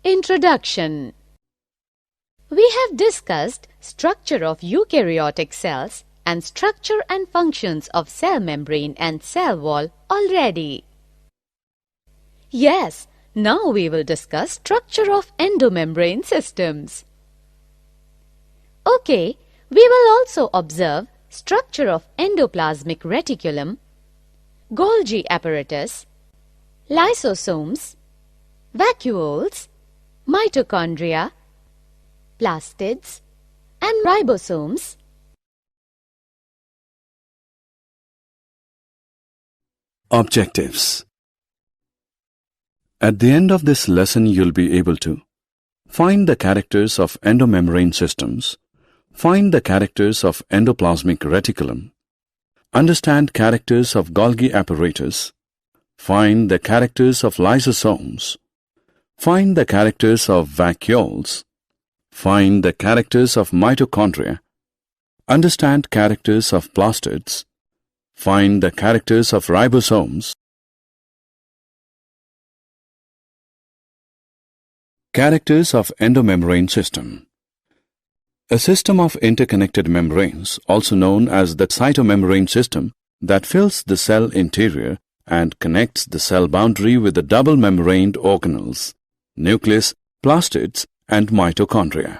Introduction. We have discussed structure of eukaryotic cells and structure and functions of cell membrane and cell wall already. Yes, now we will discuss structure of endomembrane systems. Okay, we will also observe structure of endoplasmic reticulum, Golgi apparatus, lysosomes, vacuoles, mitochondria, plastids, and ribosomes. Objectives. At the end of this lesson, you'll be able to find the characters of endomembrane systems, find the characters of endoplasmic reticulum, understand characters of Golgi apparatus, find the characters of lysosomes, find the characters of vacuoles, find the characters of mitochondria, understand characters of plastids, find the characters of ribosomes. Characters of endomembrane system. A system of interconnected membranes, also known as the cytomembrane system, that fills the cell interior and connects the cell boundary with the double-membraned organelles, nucleus, plastids, and mitochondria.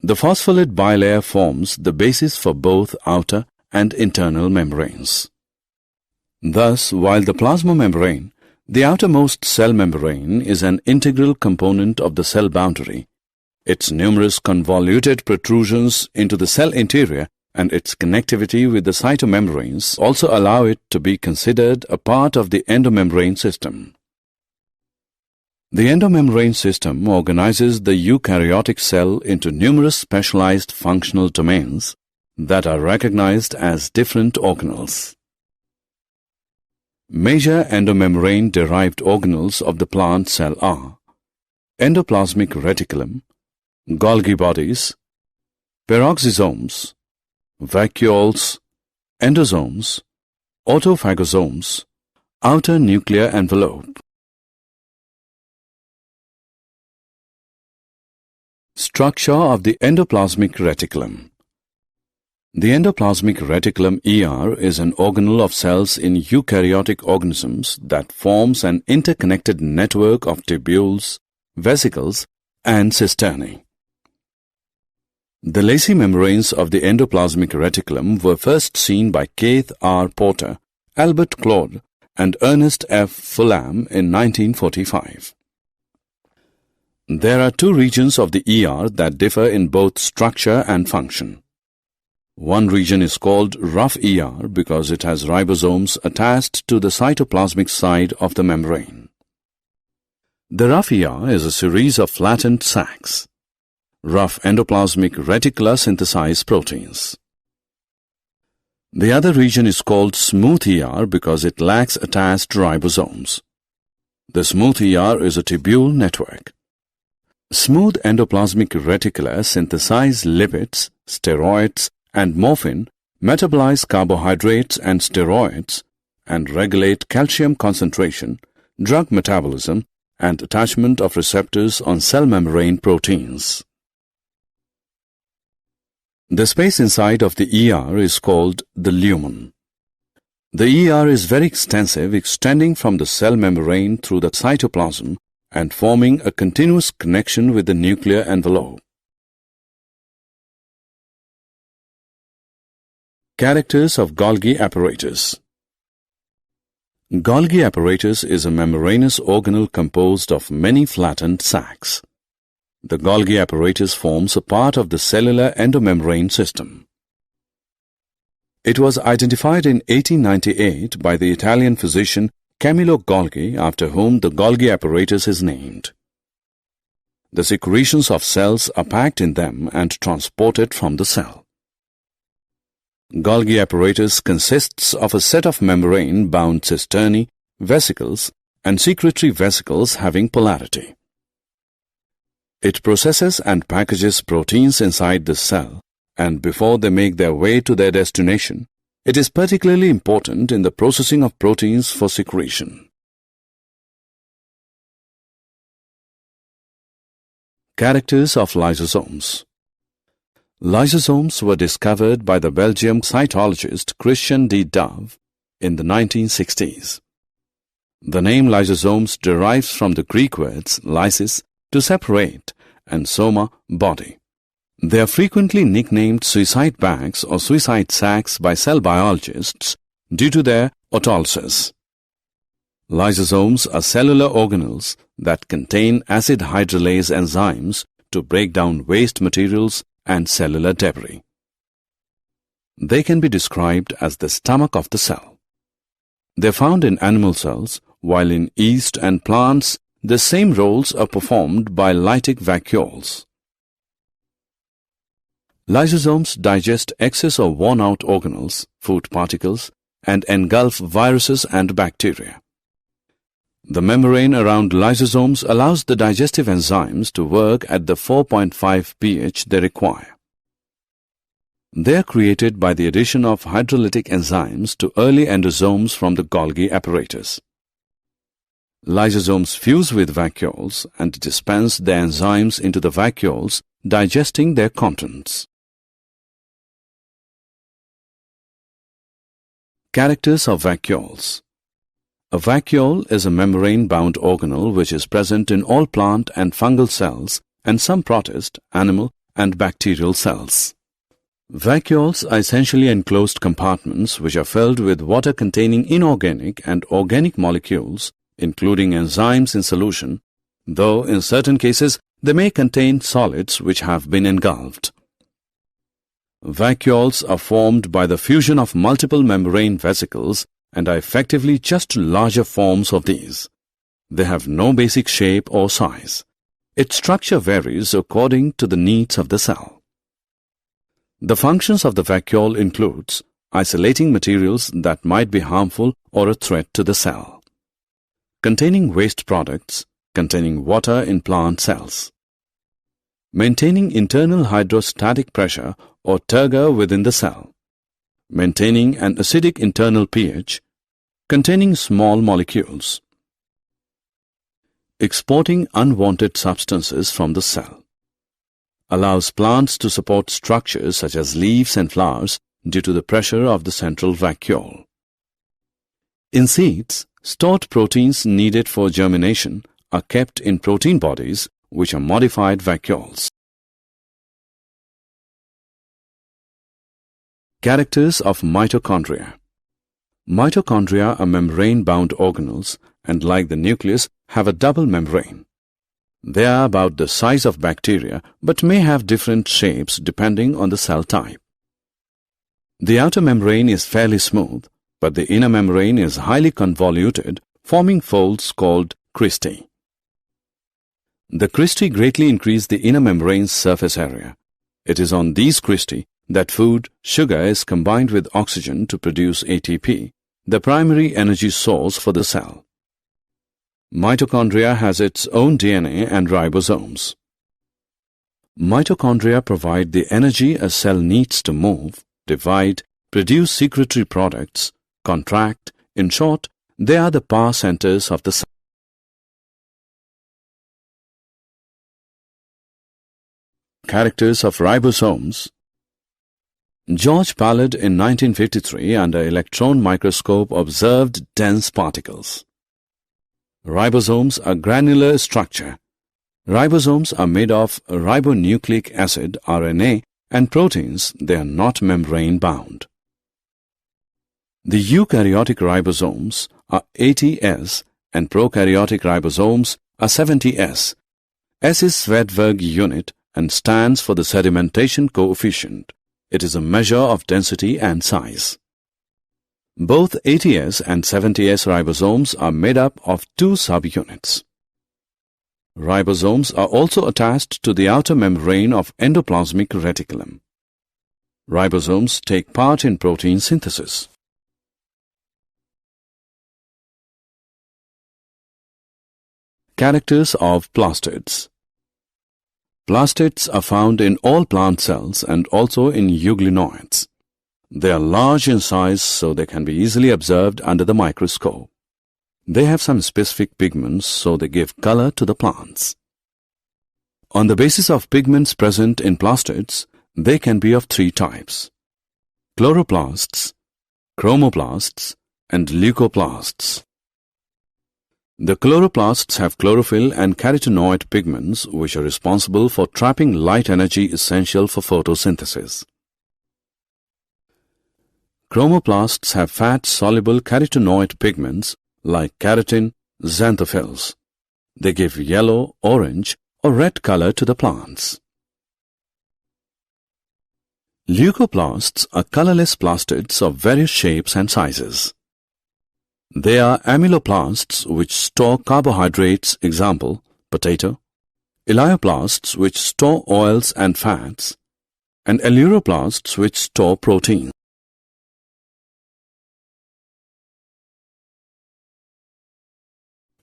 The phospholipid bilayer forms the basis for both outer and internal membranes. Thus, while the plasma membrane, the outermost cell membrane, is an integral component of the cell boundary, its numerous convoluted protrusions into the cell interior and its connectivity with the cytomembranes also allow it to be considered a part of the endomembrane system. The endomembrane system organizes the eukaryotic cell into numerous specialized functional domains that are recognized as different organelles. Major endomembrane-derived organelles of the plant cell are endoplasmic reticulum, Golgi bodies, peroxisomes, vacuoles, endosomes, autophagosomes, outer nuclear envelope. Structure of the endoplasmic reticulum. The endoplasmic reticulum ER is an organelle of cells in eukaryotic organisms that forms an interconnected network of tubules, vesicles, and cisternae. The lacy membranes of the endoplasmic reticulum were first seen by Keith R. Porter, Albert Claude, and Ernest F. Fullam in 1945. There are two regions of the ER that differ in both structure and function. One region is called rough ER because it has ribosomes attached to the cytoplasmic side of the membrane. The rough ER is a series of flattened sacs. Rough endoplasmic reticula synthesize proteins. The other region is called smooth ER because it lacks attached ribosomes. The smooth ER is a tubule network. Smooth endoplasmic reticula synthesize lipids, steroids, and morphine, metabolize carbohydrates and steroids, and regulate calcium concentration, drug metabolism, and attachment of receptors on cell membrane proteins. The space inside of the ER is called the lumen. The ER is very extensive, extending from the cell membrane through the cytoplasm and forming a continuous connection with the nuclear envelope. Characters of Golgi apparatus. Golgi apparatus is a membranous organelle composed of many flattened sacs. The Golgi apparatus forms a part of the cellular endomembrane system. It was identified in 1898 by the Italian physician Camillo Golgi, after whom the Golgi apparatus is named. The secretions of cells are packed in them and transported from the cell. Golgi apparatus consists of a set of membrane-bound cisternae, vesicles, and secretory vesicles having polarity. It processes and packages proteins inside the cell, and before they make their way to their destination, it is particularly important in the processing of proteins for secretion. Characters of lysosomes. Lysosomes were discovered by the Belgian cytologist Christian D. Dove in the 1960s. The name lysosomes derives from the Greek words lysis, to separate, and soma, body. They are frequently nicknamed suicide bags or suicide sacs by cell biologists due to their autolysis. Lysosomes are cellular organelles that contain acid hydrolase enzymes to break down waste materials and cellular debris. They can be described as the stomach of the cell. They are found in animal cells, while in yeast and plants, the same roles are performed by lytic vacuoles. Lysosomes digest excess or worn-out organelles, food particles, and engulf viruses and bacteria. The membrane around lysosomes allows the digestive enzymes to work at the 4.5 pH they require. They are created by the addition of hydrolytic enzymes to early endosomes from the Golgi apparatus. Lysosomes fuse with vacuoles and dispense their enzymes into the vacuoles, digesting their contents. Characters of vacuoles. A vacuole is a membrane-bound organelle which is present in all plant and fungal cells and some protist, animal, and bacterial cells. Vacuoles are essentially enclosed compartments which are filled with water-containing inorganic and organic molecules, including enzymes in solution, though in certain cases they may contain solids which have been engulfed. Vacuoles are formed by the fusion of multiple membrane vesicles and are effectively just larger forms of these. They have no basic shape or size. Its structure varies according to the needs of the cell. The functions of the vacuole includes isolating materials that might be harmful or a threat to the cell, containing waste products, containing water in plant cells, maintaining internal hydrostatic pressure or turgor within the cell, maintaining an acidic internal pH, containing small molecules, exporting unwanted substances from the cell, allows plants to support structures such as leaves and flowers due to the pressure of the central vacuole. In seeds, stored proteins needed for germination are kept in protein bodies which are modified vacuoles. Characters of mitochondria. Mitochondria are membrane-bound organelles and, like the nucleus, have a double membrane. They are about the size of bacteria but may have different shapes depending on the cell type. The outer membrane is fairly smooth, but the inner membrane is highly convoluted, forming folds called cristae. The cristae greatly increase the inner membrane's surface area. It is on these cristae that food, sugar is combined with oxygen to produce ATP, the primary energy source for the cell. Mitochondria has its own DNA and ribosomes. Mitochondria provide the energy a cell needs to move, divide, produce secretory products, contract. In short, they are the power centers of the cell. Characters of ribosomes. George Ballard in 1953 under electron microscope observed dense particles. Ribosomes are granular structure. Ribosomes are made of ribonucleic acid RNA and proteins. They are not membrane bound. The eukaryotic ribosomes are 80S and prokaryotic ribosomes are 70S. S is Svedberg unit and stands for the sedimentation coefficient. It is a measure of density and size. Both 80S and 70S ribosomes are made up of two subunits. Ribosomes are also attached to the outer membrane of endoplasmic reticulum. Ribosomes take part in protein synthesis. Characters of plastids. Plastids are found in all plant cells and also in euglenoids. They are large in size, so they can be easily observed under the microscope. They have some specific pigments, so they give color to the plants. On the basis of pigments present in plastids, they can be of three types: chloroplasts, chromoplasts, and leucoplasts. The chloroplasts have chlorophyll and carotenoid pigments which are responsible for trapping light energy essential for photosynthesis. Chromoplasts have fat-soluble carotenoid pigments like keratin, xanthophylls. They give yellow, orange, or red color to the plants. Leucoplasts are colorless plastids of various shapes and sizes. They are amyloplasts which store carbohydrates, example, potato, elaioplasts which store oils and fats, and aleuroplasts which store protein.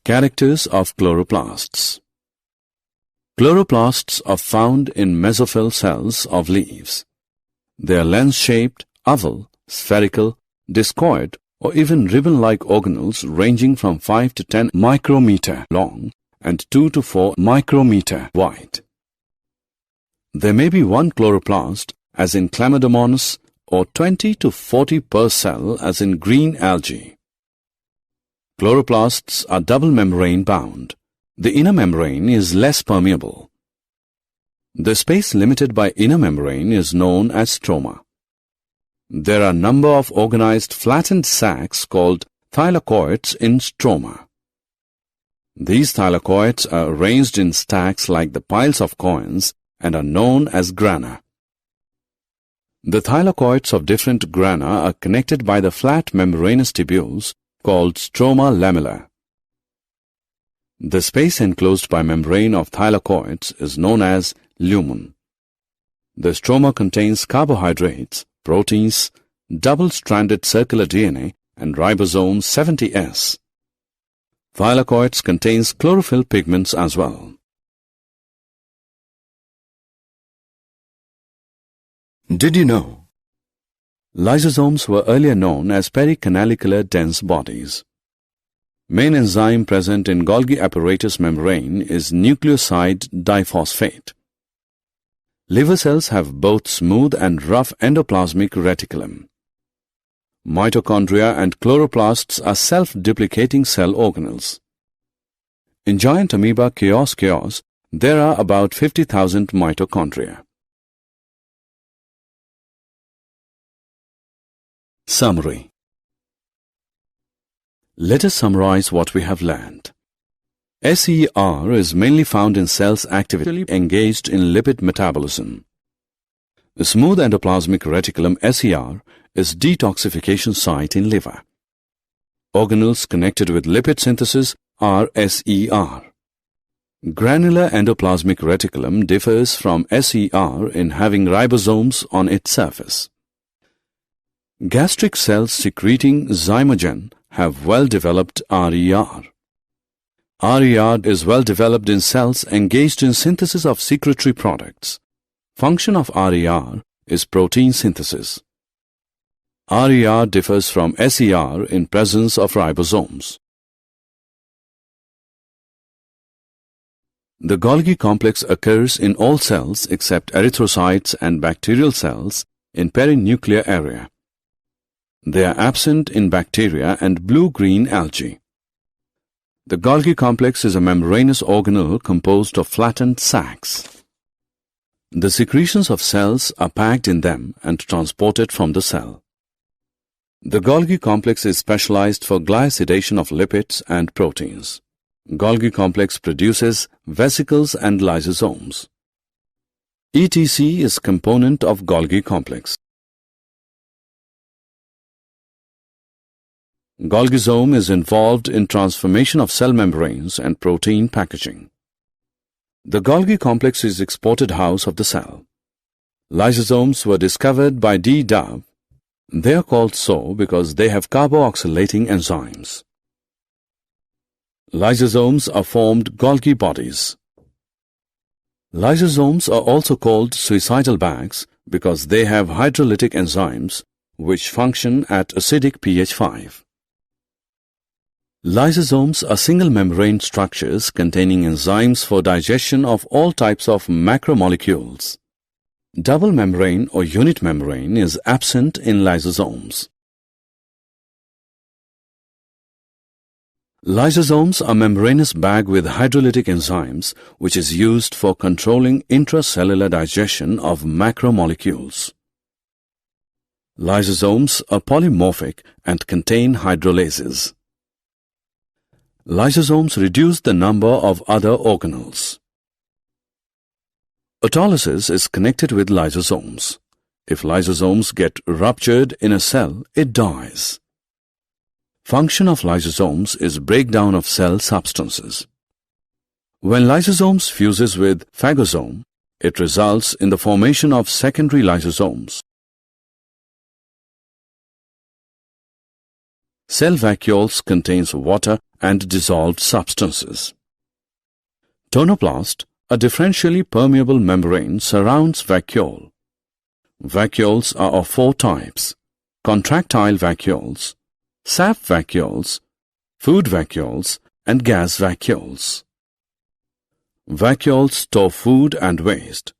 Characters of chloroplasts. Chloroplasts are found in mesophyll cells of leaves. They are lens-shaped, oval, spherical, discoid, or even ribbon-like organelles ranging from 5 to 10 micrometer long and 2 to 4 micrometer wide. There may be one chloroplast, as in Chlamydomonas, or 20 to 40 per cell, as in green algae. Chloroplasts are double membrane bound. The inner membrane is less permeable. The space limited by inner membrane is known as stroma. There are a number of organized flattened sacs called thylakoids in stroma. These thylakoids are arranged in stacks like the piles of coins and are known as grana. The thylakoids of different grana are connected by the flat membranous tubules called stroma lamella. The space enclosed by membrane of thylakoids is known as lumen. The stroma contains carbohydrates, proteins, double-stranded circular DNA, and ribosome 70S. Thylakoids contains chlorophyll pigments as well. Did you know? Lysosomes were earlier known as pericanalicular dense bodies. Main enzyme present in Golgi apparatus membrane is nucleoside diphosphate. Liver cells have both smooth and rough endoplasmic reticulum. Mitochondria and chloroplasts are self-duplicating cell organelles. In giant amoeba chaos, there are about 50,000 mitochondria. Summary. Let us summarize what we have learned. SER is mainly found in cells actively engaged in lipid metabolism. The smooth endoplasmic reticulum SER is detoxification site in liver. Organelles connected with lipid synthesis are SER. Granular endoplasmic reticulum differs from SER in having ribosomes on its surface. Gastric cells secreting zymogen have well-developed RER. RER is well-developed in cells engaged in synthesis of secretory products. Function of RER is protein synthesis. RER differs from SER in presence of ribosomes. The Golgi complex occurs in all cells except erythrocytes and bacterial cells in perinuclear area. They are absent in bacteria and blue-green algae. The Golgi complex is a membranous organelle composed of flattened sacs. The secretions of cells are packed in them and transported from the cell. The Golgi complex is specialized for glycidation of lipids and proteins. Golgi complex produces vesicles and lysosomes. ETC is component of Golgi complex. Golgisome is involved in transformation of cell membranes and protein packaging. The Golgi complex is exported house of the cell. Lysosomes were discovered by D. Dove. They are called so because they have carboxylating enzymes. Lysosomes are formed Golgi bodies. Lysosomes are also called suicidal bags because they have hydrolytic enzymes which function at acidic pH 5. Lysosomes are single membrane structures containing enzymes for digestion of all types of macromolecules. Double membrane or unit membrane is absent in lysosomes. Lysosomes are membranous bag with hydrolytic enzymes which is used for controlling intracellular digestion of macromolecules. Lysosomes are polymorphic and contain hydrolases. Lysosomes reduce the number of other organelles. Autolysis is connected with lysosomes. If lysosomes get ruptured in a cell, it dies. Function of lysosomes is breakdown of cell substances. When lysosomes fuses with phagosome, it results in the formation of secondary lysosomes. Cell vacuoles contains water and dissolved substances. Tonoplast, a differentially permeable membrane, surrounds vacuole. Vacuoles are of 4 types: contractile vacuoles, sap vacuoles, food vacuoles, and gas vacuoles. Vacuoles store food and waste.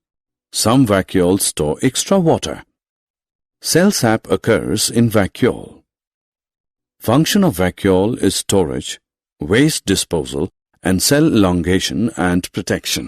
Some vacuoles store extra water. Cell sap occurs in vacuole. Function of vacuole is storage, waste disposal, and cell elongation and protection.